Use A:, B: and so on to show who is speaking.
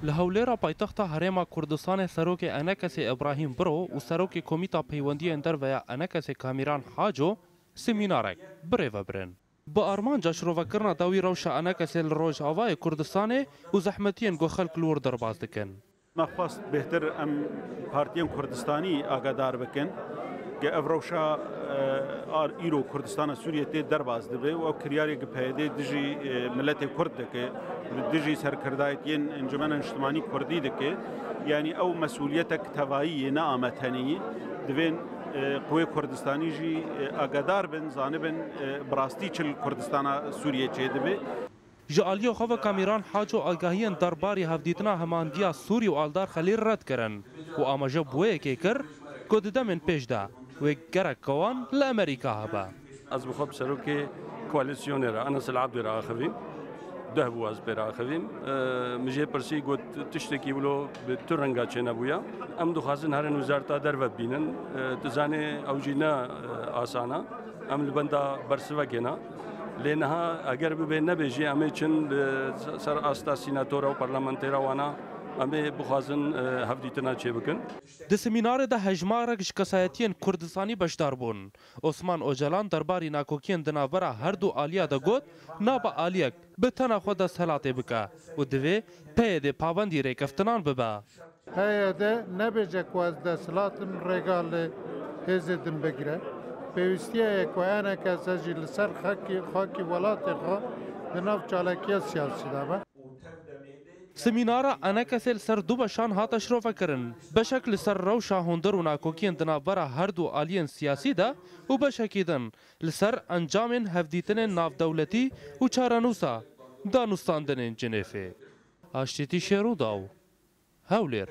A: لهولێرا پایتەختە هەرێما کوردستانê Serokê Enekesê Ebrahîm Biro û Serokê Komîta Peywendiyên Derve ya Enekesê Kamîran Haco semînarek birêvebirin. Bi armanca şirovekirina dawî rewşa Enekesê li Rojavayê Kurdistanê û zehmetiyên ku xelk li wir derbas dikin.
B: مخواست بهتر ام پارتیان کردستانی آگادار بکن که افروشا ایرو کردستان سوریه تی درباز دبه و کریاری که پیدا دژی ملت کرد که دژی سرکردایتین انجمن اجتماعی کردی دکه یعنی او مسئولیتک توایی نامتنی دوین قوی کردستانی جی آگادار بن زانبن براستی چل کردستان سوریه چه دبه
A: Ji aliyê xwe Kamîran Haco agahiyên derbarê hevdîtina hemandiya Sûrî û Aldar Xelîl red kirin û amaje bi wêyekê kir ku di demên pêş de wê gerek wan li Amerîka hebe.
C: Ez bi xwe bi serokê koalîsyonê re Enes el Abdî re axivîm. Deh bû ez pê re axivîm. Min jê pirsî got tiştekî wilo bi tu renga çê nebûye. Em dixwazin herîn wizareta derve bînin. Tu zanî ew jî ne asana. Em li benda bersivekê ne. لێنەها ئەگەر ببێ نەبێژی ئەمێ چن سەر ئاستا سیناتۆرە و پەرلەمەنتێرە وانە ئەمێ بخوازن هەفدیتنا چێ بکەن.
A: Di semînarê de hejmarek ji kesayetiyên Kurdistanî beşdar bûn. Osman Ocalan derbarî nakokiyên di navbera her du aliya de got nabe aliyek bi tena xwe desthilatê bike û divê peyê dê pabendî rêkeftinan bibe.
D: Peyê de nebêje ku ez desthilatım rêga li hêzê din bigire. Pêwîstiye ku enekes jî li ser xakî welatê xwe di nav çalakiya siyasî de be.
A: Semînara Enekesê li ser du beşan hate şirovekirin. Beşek li ser rewşa hundir û nakokiyên di navbera her du aliyên siyasî de û beşekî din li ser encamên hevdîtinên navdewletî û çarenûsa danûstandinên cinêfê. Aştîtî Şêrûdaw, Hewlêr.